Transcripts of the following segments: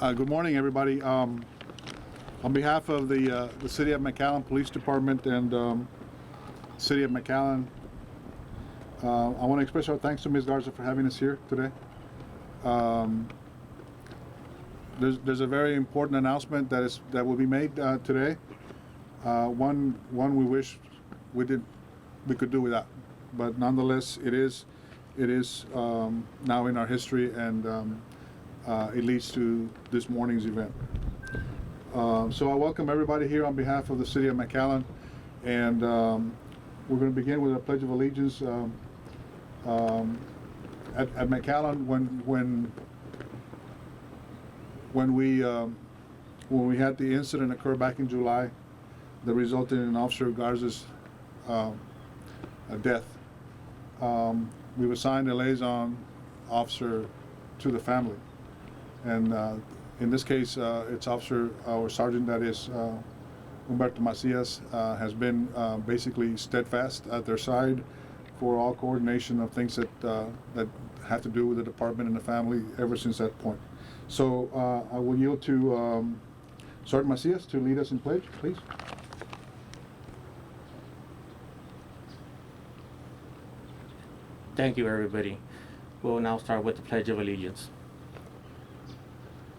Good morning, everybody. On behalf of the City of McAllen Police Department and City of McAllen, I want to express our thanks to Ms. Garza for having us here today. There's a very important announcement that will be made today. One we wish we could do without, but nonetheless, it is now in our history, and it leads to this morning's event. So I welcome everybody here on behalf of the City of McAllen, and we're going to begin with a Pledge of Allegiance. At McAllen, when we had the incident occur back in July that resulted in Officer Garza's death, we've assigned a liaison officer to the family, and in this case, it's Officer or Sergeant, that is Humberto Macias, has been basically steadfast at their side for all coordination of things that have to do with the department and the family ever since that point. So I will yield to Sergeant Macias to lead us in pledge, please. Thank you, everybody. We'll now start with the Pledge of Allegiance.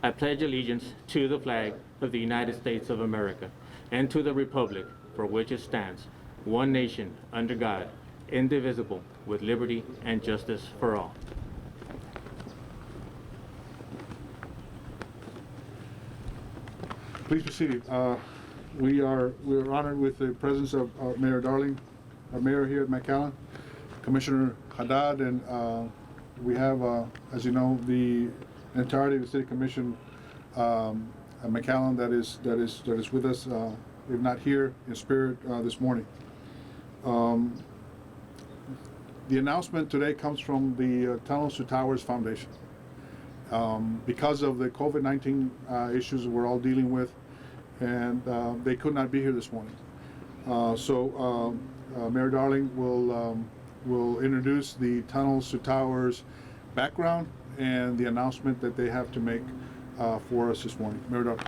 I pledge allegiance to the flag of the United States of America and to the republic for which it stands, one nation, under God, indivisible, with liberty and justice for all. Please be seated. We're honored with the presence of Mayor Darling, our mayor here at McAllen, Commissioner Haddad, and we have, as you know, the entirety of the City Commission at McAllen that is with us, if not here in spirit, this morning. The announcement today comes from the Tunnels to Towers Foundation. Because of the COVID-19 issues we're all dealing with, and they could not be here this morning. So Mayor Darling will introduce the Tunnels to Towers background and the announcement that they have to make for us this morning. Mayor Darling.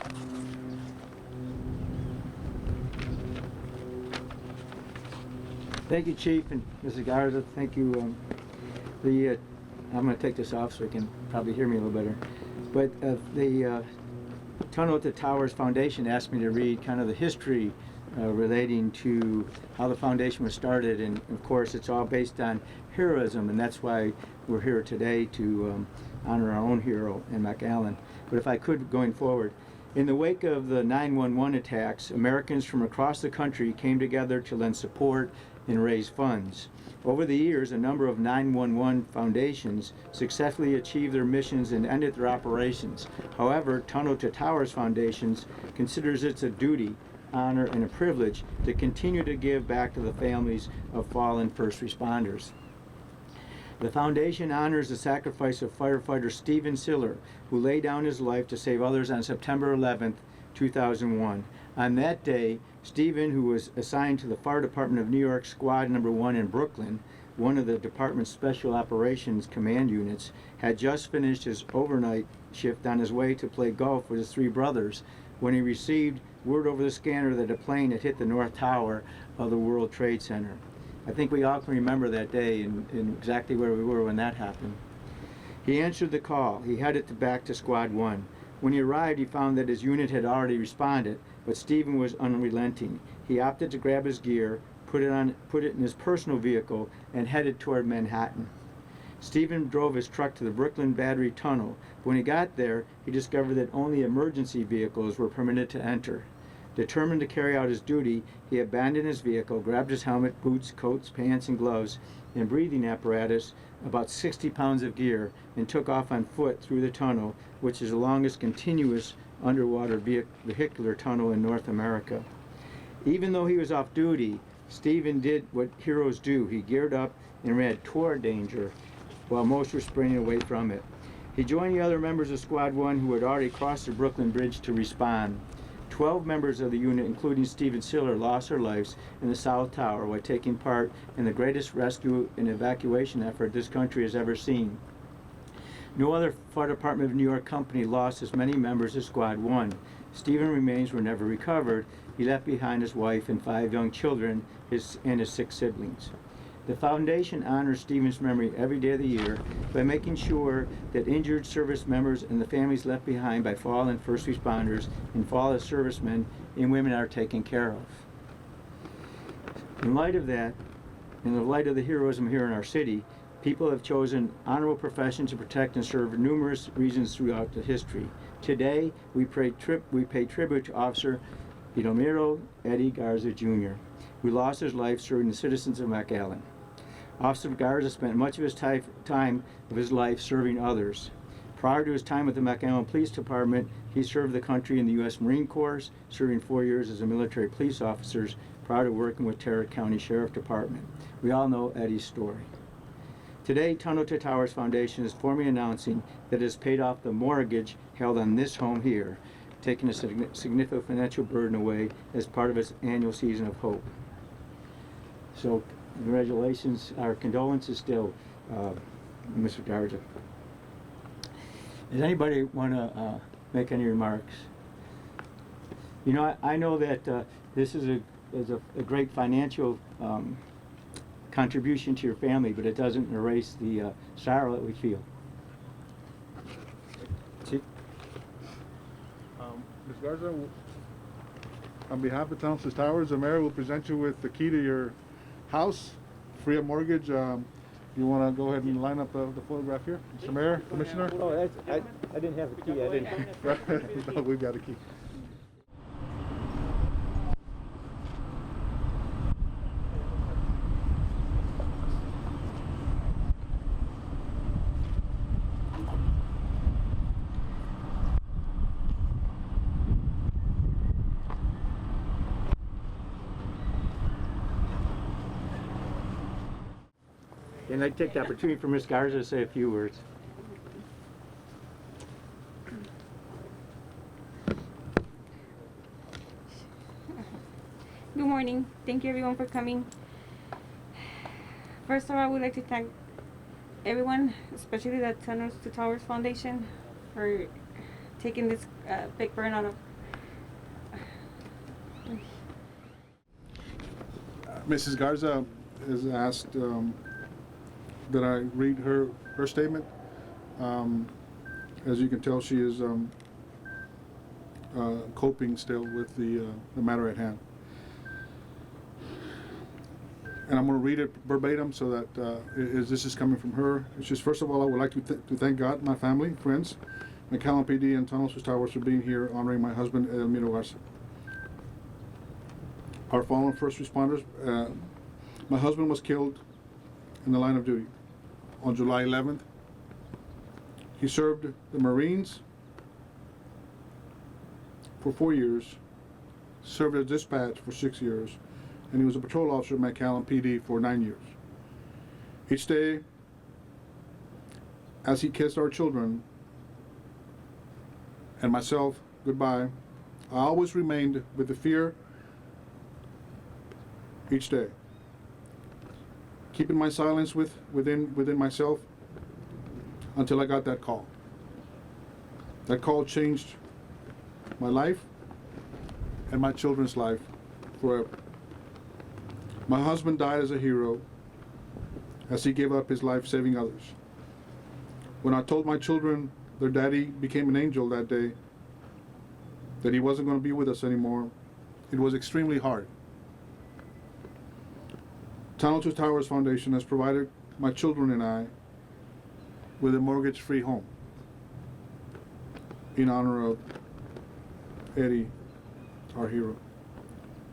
Thank you, Chief, and Mrs. Garza. Thank you. I'm going to take this off so you can probably hear me a little better. But the Tunnel to Towers Foundation asked me to read kind of the history relating to how the foundation was started, and of course it's all based on heroism, and that's why we're here today to honor our own hero in McAllen. But if I could, going forward, in the wake of the 9/11 attacks, Americans from across the country came together to lend support and raise funds. Over the years, a number of 911 foundations successfully achieved their missions and ended their operations. However, Tunnel to Towers Foundations considers it a duty, honor, and a privilege to continue to give back to the families of fallen first responders. The foundation honors the sacrifice of firefighter Stephen Siller, who laid down his life to save others on September 11th, 2001. On that day, Stephen, who was assigned to the Fire Department of New York Squad Number 1 in Brooklyn, one of the department's special operations command units, had just finished his overnight shift on his way to play golf with his three brothers when he received word over the scanner that a plane had hit the North Tower of the World Trade Center. I think we all can remember that day and exactly where we were when that happened. He answered the call. He headed back to Squad 1. When he arrived, he found that his unit had already responded, but Stephen was unrelenting. He opted to grab his gear, put it in his personal vehicle, and headed toward Manhattan. Stephen drove his truck to the Brooklyn Battery Tunnel. When he got there, he discovered that only emergency vehicles were permitted to enter. Determined to carry out his duty, he abandoned his vehicle, grabbed his helmet, boots, coats, pants, and gloves, and breathing apparatus, about 60 pounds of gear, and took off on foot through the tunnel, which is the longest continuous underwater vehicular tunnel in North America. Even though he was off duty, Stephen did what heroes do. He geared up and ran toward danger, while most were sprinting away from it. He joined the other members of Squad 1 who had already crossed the Brooklyn Bridge to respond. 12 members of the unit, including Stephen Siller, lost their lives in the South Tower while taking part in the greatest rescue and evacuation effort this country has ever seen. No other fire department of New York company lost as many members as Squad 1. Stephen's remains were never recovered. He left behind his wife and 5 young children and his 6 siblings. The foundation honors Stephen's memory every day of the year by making sure that injured service members and the families left behind by fallen first responders and fallen servicemen and women are taken care of. In light of that, in the light of the heroism here in our city, people have chosen honorable professions to protect and serve for numerous reasons throughout the history. Today, we pay tribute to Officer Edelmiro Eddie Garza Jr., who lost his life serving the citizens of McAllen. Officer Garza spent much of his time of his life serving others. Prior to his time with the McAllen Police Department, he served the country in the U.S. Marine Corps, serving 4 years as a military police officer prior to working with Tarrant County Sheriff Department. We all know Eddie's story. Today, Tunnel to Towers Foundation is formally announcing that it has paid off the mortgage held on this home here, taking a significant financial burden away as part of its annual season of hope. So, congratulations, our condolences still, Mr. Garza. Does anybody want to make any remarks? You know, I know that this is a great financial contribution to your family, but it doesn't erase the sorrow that we feel. Chief? Ms. Garza, on behalf of Tunnel to Towers, the mayor will present you with the key to your house, free of mortgage. You want to go ahead and line up the photograph here? Mr. Mayor, Commissioner? Oh, I didn't have the key. I didn't. No, we've got a key. And I'd take the opportunity for Ms. Garza to say a few words. Good morning. Thank you everyone for coming. First of all, I would like to thank everyone, especially the Tunnels to Towers Foundation, for taking this big burden out of Mrs. Garza has asked that I read her statement. As you can tell, she is coping still with the matter at hand. And I'm going to read it verbatim so that this is coming from her. It's just, first of all, I would like to thank God, my family, friends, McAllen PD, and Tunnels to Towers for being here honoring my husband, Edelmiro Garza. Our fallen first responders, my husband was killed in the line of duty on July 11th. He served the Marines for 4 years, served as dispatch for 6 years, and he was a patrol officer at McAllen PD for 9 years. Each day, as he kissed our children and myself goodbye, I always remained with the fear each day, keeping my silence within myself until I got that call. That call changed my life and my children's life forever. My husband died as a hero as he gave up his life saving others. When I told my children their daddy became an angel that day, that he wasn't going to be with us anymore, it was extremely hard. Tunnel to Towers Foundation has provided my children and I with a mortgage-free home in honor of Eddie, our hero.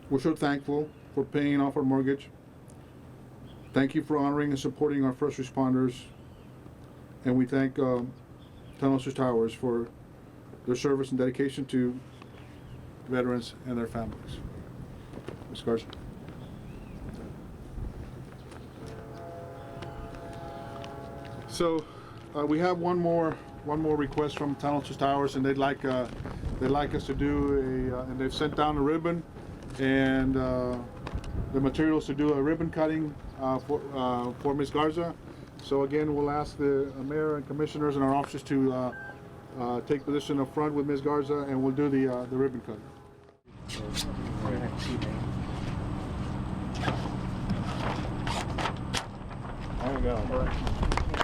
We're so thankful for paying off our mortgage. Thank you for honoring and supporting our first responders, and we thank Tunnels to Towers for their service and dedication to veterans and their families. Ms. Garza. So we have one more request from Tunnels to Towers, and they'd like us to do and they've sent down a ribbon and the materials to do a ribbon cutting for Ms. Garza. So again, we'll ask the mayor and commissioners and our officers to take position up front with Ms. Garza, and we'll do the ribbon cutting. There we go.